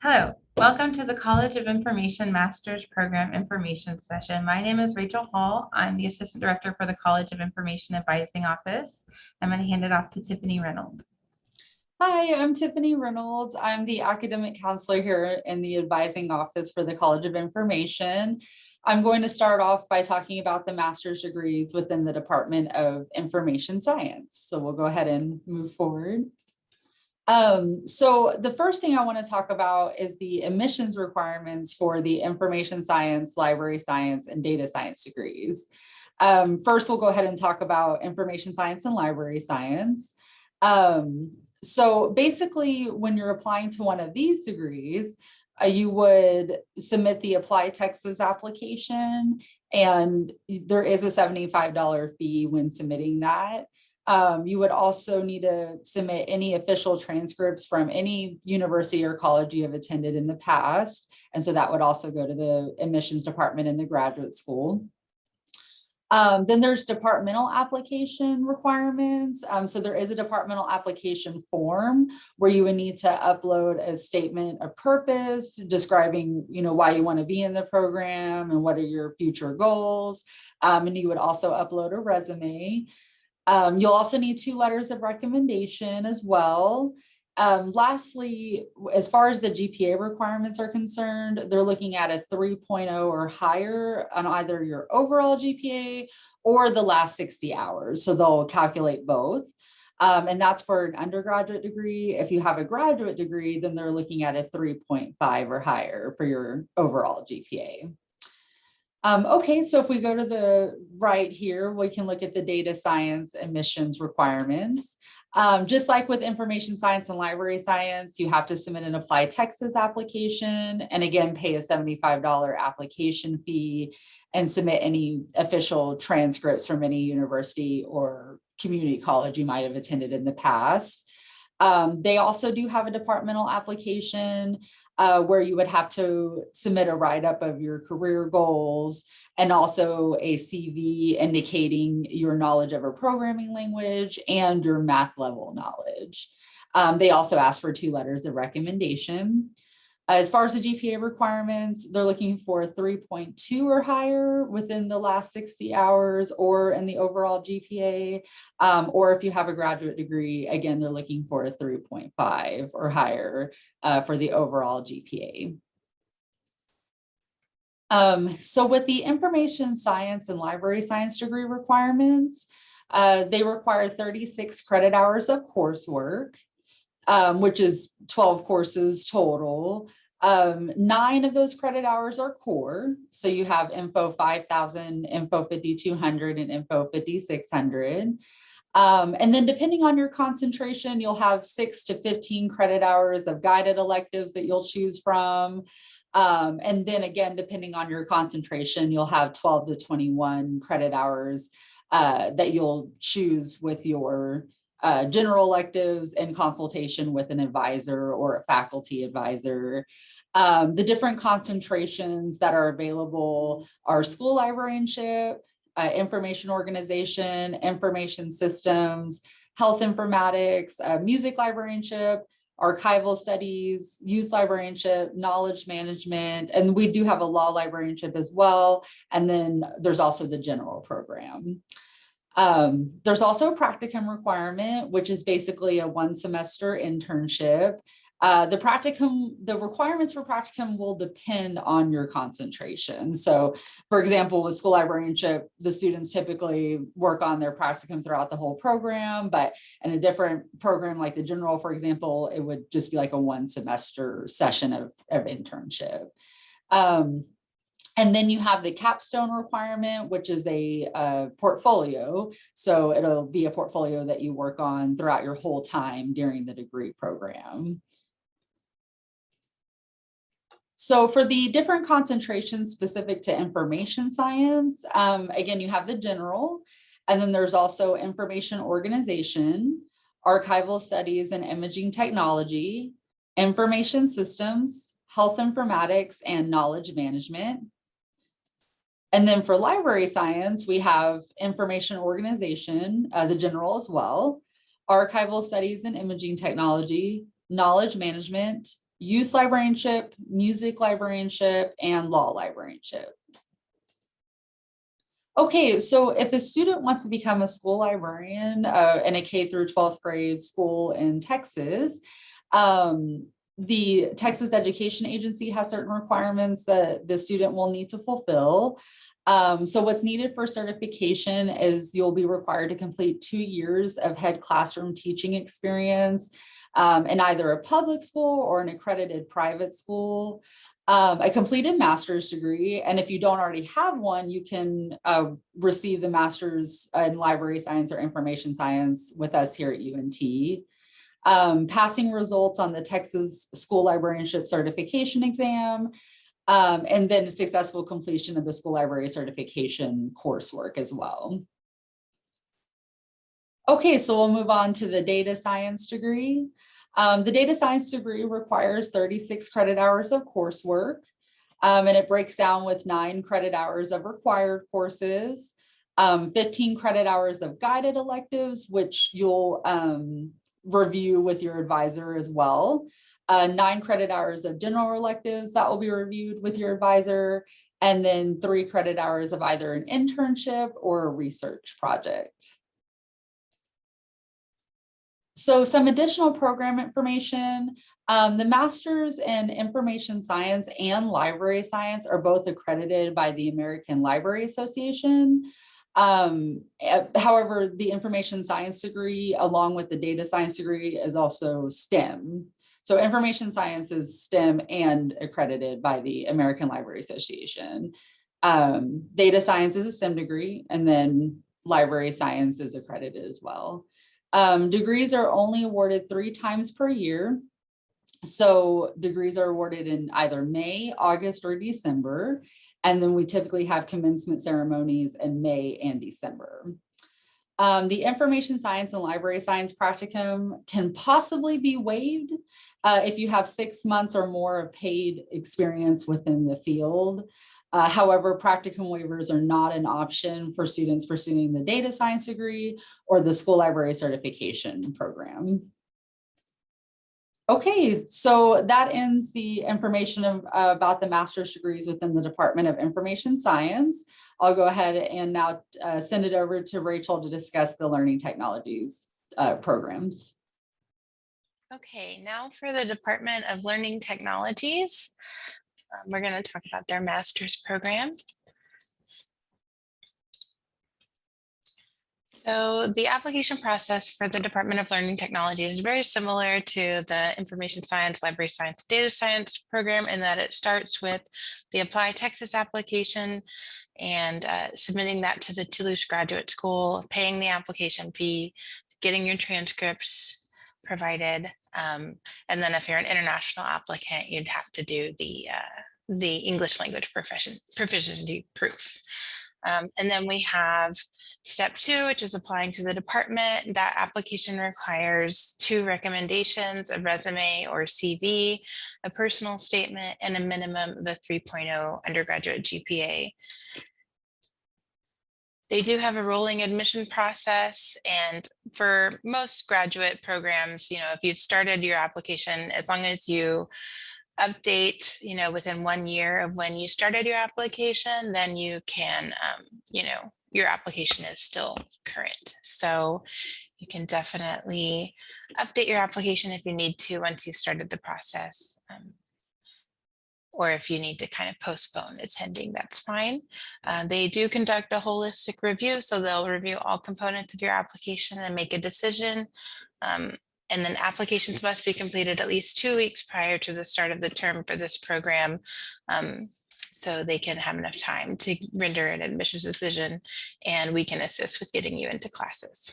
Hello, welcome to the College of Information Master's Program Information Session. My name is Rachel Hall. I'm the Assistant Director for the College of Information Advising Office. I'm going to hand it off to Tiffany Reynolds. Hi, I'm Tiffany Reynolds. I'm the academic counselor here in the advising office for the College of Information. I'm going to start off by talking about the master's degrees within the Department of Information Science. So we'll go ahead and move forward. So the first thing I want to talk about is the admissions requirements for the information science, library science, and data science degrees. First, we'll go ahead and talk about information science and library science. So basically, when you're applying to one of these degrees, you would submit the Apply Texas application, and there is a $75 fee when submitting that. You would also need to submit any official transcripts from any university or college you have attended in the past. And so that would also go to the admissions department in the graduate school. Then there's departmental application requirements. So there is a departmental application form where you would need to upload a statement of purpose describing, why you want to be in the program and what are your future goals. And you would also upload a resume. You'll also need 2 letters of recommendation as well. Lastly, as far as the GPA requirements are concerned, they're looking at a 3.0 or higher on either your overall GPA or the last 60 hours. So they'll calculate both. And that's for an undergraduate degree. If you have a graduate degree, then they're looking at a 3.5 or higher for your overall GPA. Okay, so if we go to the right here, we can look at the data science admissions requirements. Just like with information science and library science, you have to submit an Apply Texas application and again, pay a $75 application fee and submit any official transcripts from any university or community college you might have attended in the past. They also do have a departmental application where you would have to submit a write-up of your career goals and also a CV indicating your knowledge of a programming language and your math level knowledge. They also ask for 2 letters of recommendation. As far as the GPA requirements, they're looking for 3.2 or higher within the last 60 hours or in the overall GPA. Or if you have a graduate degree, again, they're looking for a 3.5 or higher for the overall GPA. So with the information science and library science degree requirements, they require 36 credit hours of coursework. Which is 12 courses total. 9 of those credit hours are core. So you have Info 5000, Info 5200, and Info 5600. And then depending on your concentration, you'll have 6 to 15 credit hours of guided electives that you'll choose from. And then again, depending on your concentration, you'll have 12 to 21 credit hours that you'll choose with your general electives in consultation with an advisor or a faculty advisor. The different concentrations that are available are school librarianship, information organization, information systems, health informatics, music librarianship, archival studies, youth librarianship, knowledge management, and we do have a law librarianship as well. And then there's also the general program. There's also a practicum requirement, which is basically a 1 semester internship. The requirements for practicum will depend on your concentration. So for example, with school librarianship, the students typically work on their practicum throughout the whole program, but in a different program like the general, for example, it would just be like a 1 semester session of internship. And then you have the capstone requirement, which is a portfolio. So it'll be a portfolio that you work on throughout your whole time during the degree program. So for the different concentrations specific to information science, again, you have the general, and then there's also information organization, archival studies and imaging technology, information systems, health informatics, and knowledge management. And then for library science, we have information organization, the general as well, archival studies and imaging technology, knowledge management, youth librarianship, music librarianship, and law librarianship. Okay, so if a student wants to become a school librarian in a K through 12th grade school in Texas, the Texas Education Agency has certain requirements that the student will need to fulfill. So what's needed for certification is you'll be required to complete 2 years of head classroom teaching experience in either a public school or an accredited private school. A completed master's degree, and if you don't already have one, you can receive the master's in library science or information science with us here at UNT. Passing results on the Texas School Librarianship Certification exam, and then successful completion of the school library certification coursework as well. Okay, so we'll move on to the data science degree. The data science degree requires 36 credit hours of coursework, and it breaks down with 9 credit hours of required courses, 15 credit hours of guided electives, which you'll review with your advisor as well, 9 credit hours of general electives that will be reviewed with your advisor, and then 3 credit hours of either an internship or a research project. So some additional program information, the Masters in Information Science and Library Science are both accredited by the American Library Association. However, the information science degree along with the data science degree is also STEM. So information science is STEM and accredited by the American Library Association. Data science is a STEM degree, and then library science is accredited as well. Degrees are only awarded 3 times per year. So degrees are awarded in either May, August, or December. And then we typically have commencement ceremonies in May and December. The information science and library science practicum can possibly be waived if you have 6 months or more of paid experience within the field. However, practicum waivers are not an option for students pursuing the data science degree or the school library certification program. Okay, so that ends the information about the master's degrees within the Department of Information Science. I'll go ahead and now send it over to Rachel to discuss the learning technologies programs. Okay, now for the Department of Learning Technologies. We're going to talk about their master's program. So the application process for the Department of Learning Technology is very similar to the Information Science, Library Science, Data Science program in that it starts with the Apply Texas application and submitting that to the Toulouse Graduate School, paying the application fee, getting your transcripts provided. And then if you're an international applicant, you'd have to do the English language proficiency proof. And then we have step 2, which is applying to the department. That application requires 2 recommendations, a resume or CV, a personal statement, and a minimum of a 3.0 undergraduate GPA. They do have a rolling admission process, and for most graduate programs, if you've started your application, as long as you update, within 1 year of when you started your application, then you can, your application is still current. So you can definitely update your application if you need to once you started the process. Or if you need to kind of postpone attending, that's fine. They do conduct a holistic review, so they'll review all components of your application and make a decision. And then applications must be completed at least 2 weeks prior to the start of the term for this program, so they can have enough time to render an admissions decision, and we can assist with getting you into classes.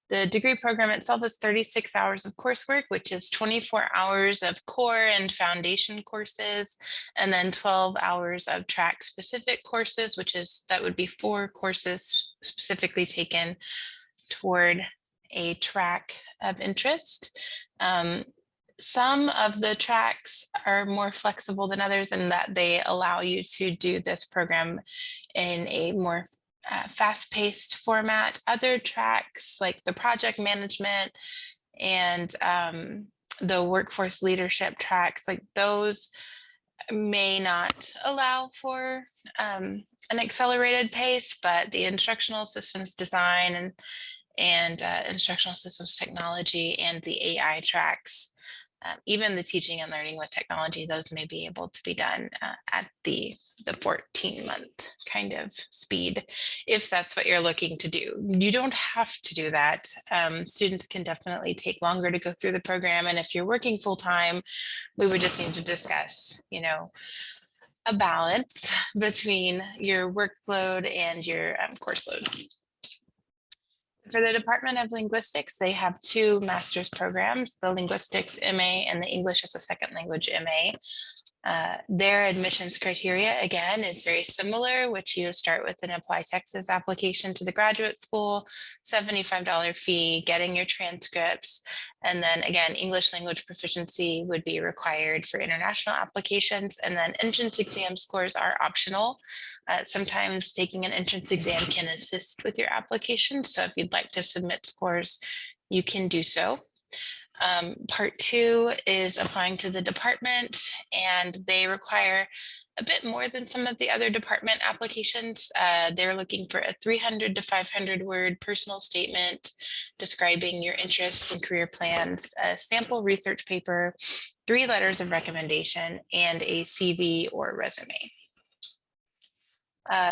The degree program itself is 36 hours of coursework, which is 24 hours of core and foundation courses, and then 12 hours of track specific courses, that would be 4 courses specifically taken toward a track of interest. Some of the tracks are more flexible than others in that they allow you to do this program in a more fast-paced format. Other tracks like the project management and the workforce leadership tracks, like those may not allow for an accelerated pace, but the instructional systems design and instructional systems technology and the AI tracks, even the teaching and learning with technology, those may be able to be done at the 14-month kind of speed, if that's what you're looking to do. You don't have to do that. Students can definitely take longer to go through the program. And if you're working full time, we would just need to discuss, a balance between your workload and your course load. For the Department of Linguistics, they have two master's programs, the Linguistics MA and the English as a Second Language MA. Their admissions criteria, again, is very similar, which you start with an Apply Texas application to the graduate school, $75 fee, getting your transcripts. And then again, English language proficiency would be required for international applications. And then entrance exam scores are optional. Sometimes taking an entrance exam can assist with your application. So if you'd like to submit scores, you can do so. Part 2 is applying to the department, and they require a bit more than some of the other department applications. They're looking for a 300 to 500 word personal statement describing your interests and career plans, a sample research paper, 3 letters of recommendation, and a CV or resume.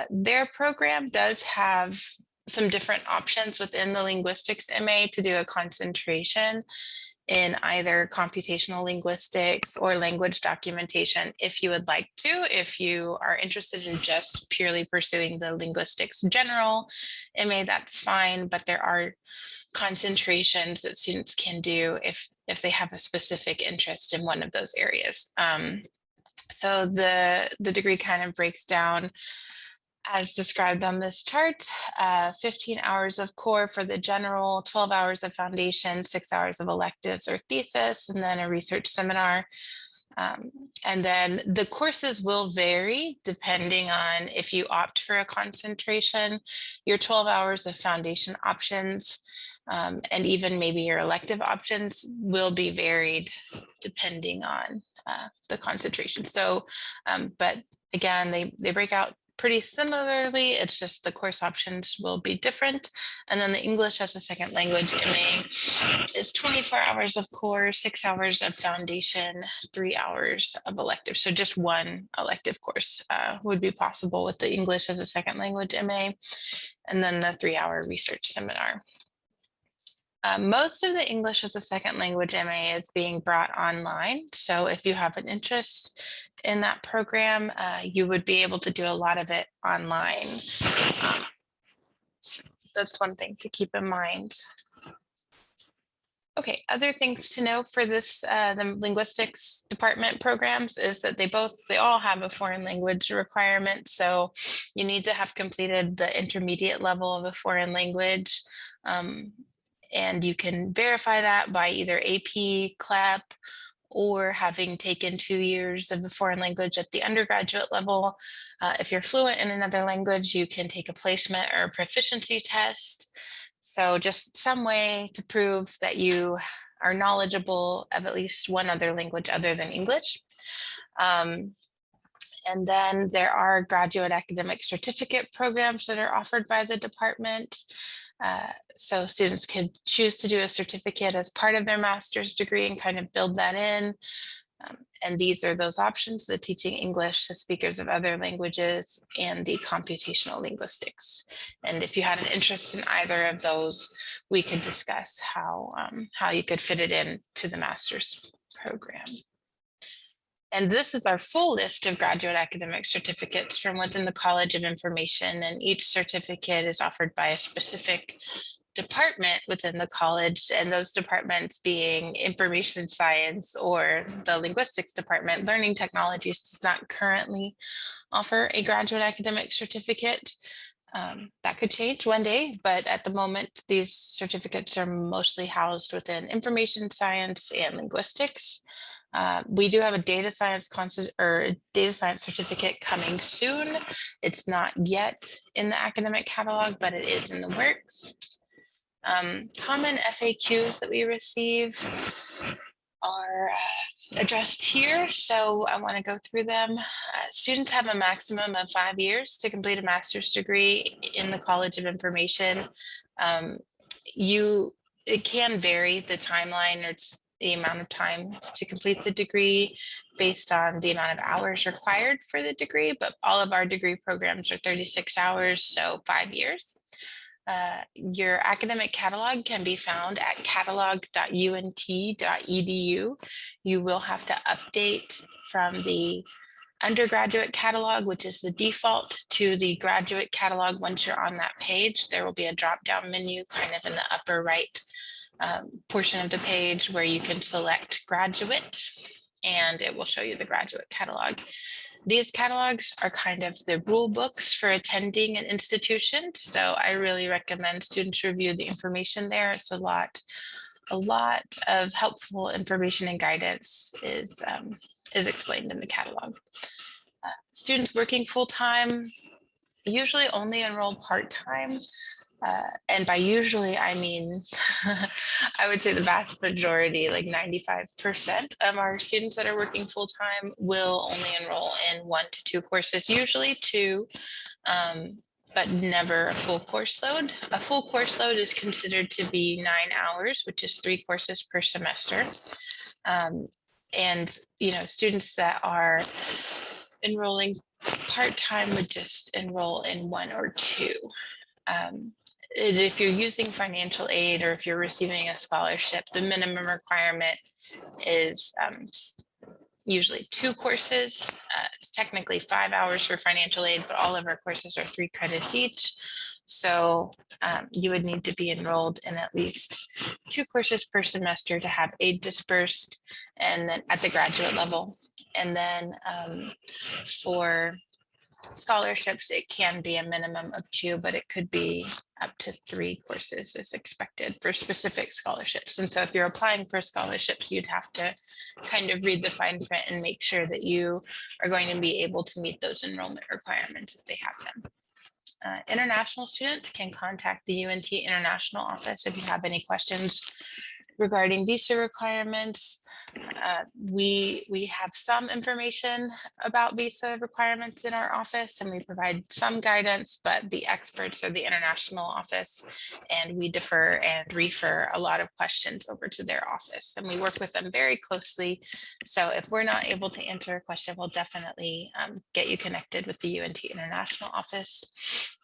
Their program does have some different options within the linguistics MA to do a concentration in either computational linguistics or language documentation if you would like to. If you are interested in just purely pursuing the linguistics general MA, that's fine, but there are concentrations that students can do if they have a specific interest in one of those areas. So the degree kind of breaks down as described on this chart, 15 hours of core for the general, 12 hours of foundation, 6 hours of electives or thesis, and then a research seminar. And then the courses will vary depending on if you opt for a concentration. Your 12 hours of foundation options and even maybe your elective options will be varied depending on the concentration. So, but again, they break out pretty similarly. It's just the course options will be different. And then the English as a Second Language MA is 24 hours of core, 6 hours of foundation, 3 hours of elective. So just one elective course would be possible with the English as a Second Language MA, and then the 3-hour research seminar. Most of the English as a Second Language MA is being brought online. So if you have an interest in that program, you would be able to do a lot of it online. So that's one thing to keep in mind. Okay, other things to know for this, the linguistics department programs is that they all have a foreign language requirement. So you need to have completed the intermediate level of a foreign language. And you can verify that by either AP, CLEP, or having taken 2 years of a foreign language at the undergraduate level. If you're fluent in another language, you can take a placement or a proficiency test. So just some way to prove that you are knowledgeable of at least one other language other than English. And then there are graduate academic certificate programs that are offered by the department. So students could choose to do a certificate as part of their master's degree and kind of build that in. And these are those options: the teaching English to speakers of other languages and the computational linguistics. And if you had an interest in either of those, we could discuss how you could fit it in to the master's program. And this is our full list of graduate academic certificates from within the College of Information, and each certificate is offered by a specific department within the college, and those departments being information science or the linguistics department. Learning technologies does not currently offer a graduate academic certificate. That could change one day, but at the moment, these certificates are mostly housed within information science and linguistics. We do have a data science certificate coming soon. It's not yet in the academic catalog, but it is in the works. Common FAQs that we receive are addressed here, so I want to go through them. Students have a maximum of 5 years to complete a master's degree in the College of Information. It can vary the timeline or the amount of time to complete the degree based on the amount of hours required for the degree, but all of our degree programs are 36 hours, so 5 years. Your academic catalog can be found at catalog.unt.edu. You will have to update from the undergraduate catalog, which is the default, to the graduate catalog. Once you're on that page, there will be a drop-down menu kind of in the upper right portion of the page where you can select graduate, and it will show you the graduate catalog. These catalogs are kind of the rule books for attending an institution. So I really recommend students review the information there. It's a lot of helpful information and guidance is explained in the catalog. Students working full-time usually only enroll part-time. And by usually, I mean, I would say the vast majority, like 95% of our students that are working full-time will only enroll in 1 to 2 courses, usually 2, but never a full course load. A full course load is considered to be 9 hours, which is 3 courses per semester. And, students that are enrolling part-time would just enroll in 1 or 2. If you're using financial aid or if you're receiving a scholarship, the minimum requirement is usually 2 courses. It's technically 5 hours for financial aid, but all of our courses are 3 credits each. So you would need to be enrolled in at least 2 courses per semester to have aid dispersed, and then at the graduate level. And then for scholarships, it can be a minimum of 2, but it could be up to 3 courses is expected for specific scholarships. And so if you're applying for scholarships, you'd have to kind of read the fine print and make sure that you are going to be able to meet those enrollment requirements if they have them. International students can contact the UNT International Office if you have any questions regarding visa requirements. We have some information about visa requirements in our office, and we provide some guidance, but the experts are the international office, and we defer and refer a lot of questions over to their office, and we work with them very closely. So if we're not able to answer a question, we'll definitely get you connected with the UNT International Office.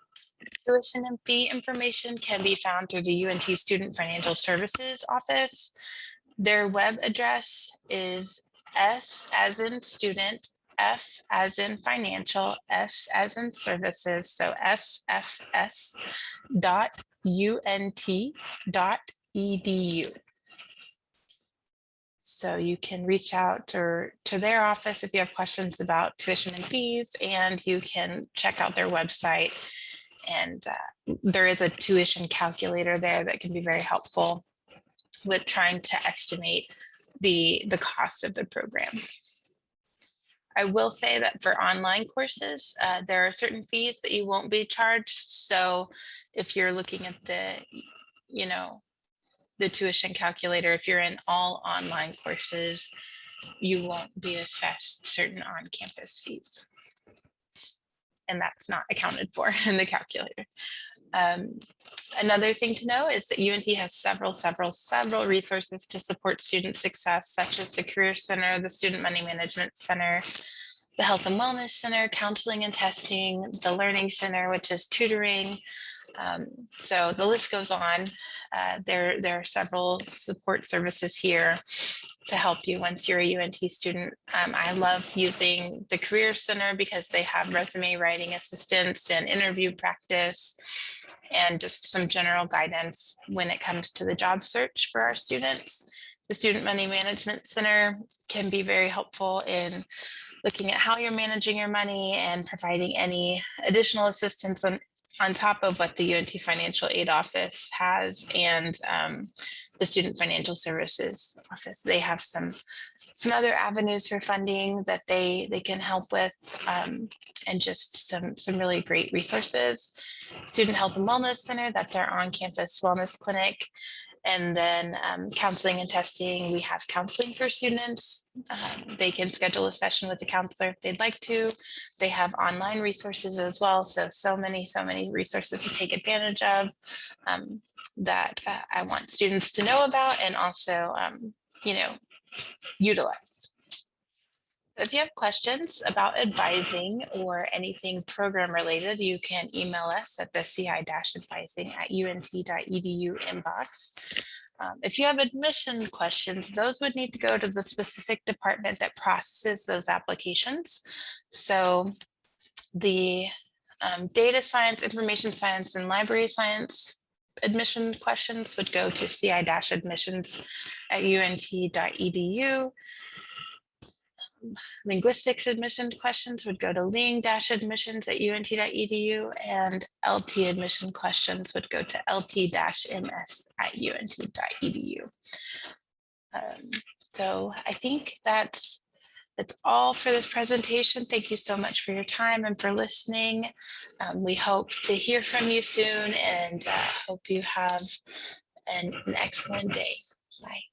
Tuition and fee information can be found through the UNT Student Financial Services Office. Their web address is S as in student, F as in financial, S as in services, so sfs.unt.edu. So you can reach out to their office if you have questions about tuition and fees, and you can check out their website. And there is a tuition calculator there that can be very helpful with trying to estimate the cost of the program. I will say that for online courses, there are certain fees that you won't be charged. So if you're looking at the tuition calculator, if you're in all online courses, you won't be assessed certain on-campus fees. And that's not accounted for in the calculator. Another thing to know is that UNT has several resources to support student success, such as the Career Center, the Student Money Management Center, the Health and Wellness Center, Counseling and Testing, the Learning Center, which is tutoring. So the list goes on. There are several support services here to help you once you're a UNT student. I love using the Career Center because they have resume writing assistance and interview practice and just some general guidance when it comes to the job search for our students. The Student Money Management Center can be very helpful in looking at how you're managing your money and providing any additional assistance on top of what the UNT Financial Aid Office has, and the Student Financial Services Office. They have some other avenues for funding that they can help with, and just some really great resources. Student Health and Wellness Center, that's our on-campus wellness clinic. And then counseling and testing, we have counseling for students. They can schedule a session with the counselor if they'd like to. They have online resources as well. So many resources to take advantage of that I want students to know about and also, utilize. If you have questions about advising or anything program related, you can email us at the ci-advising@unt.edu inbox. If you have admission questions, those would need to go to the specific department that processes those applications. So the data science, information science, and library science admission questions would go to ci-admissions@unt.edu. Linguistics admission questions would go to ling-admissions@unt.edu, and LT admission questions would go to lt-ms@unt.edu. So I think that's all for this presentation. Thank you so much for your time and for listening. We hope to hear from you soon and hope you have an excellent day. Bye.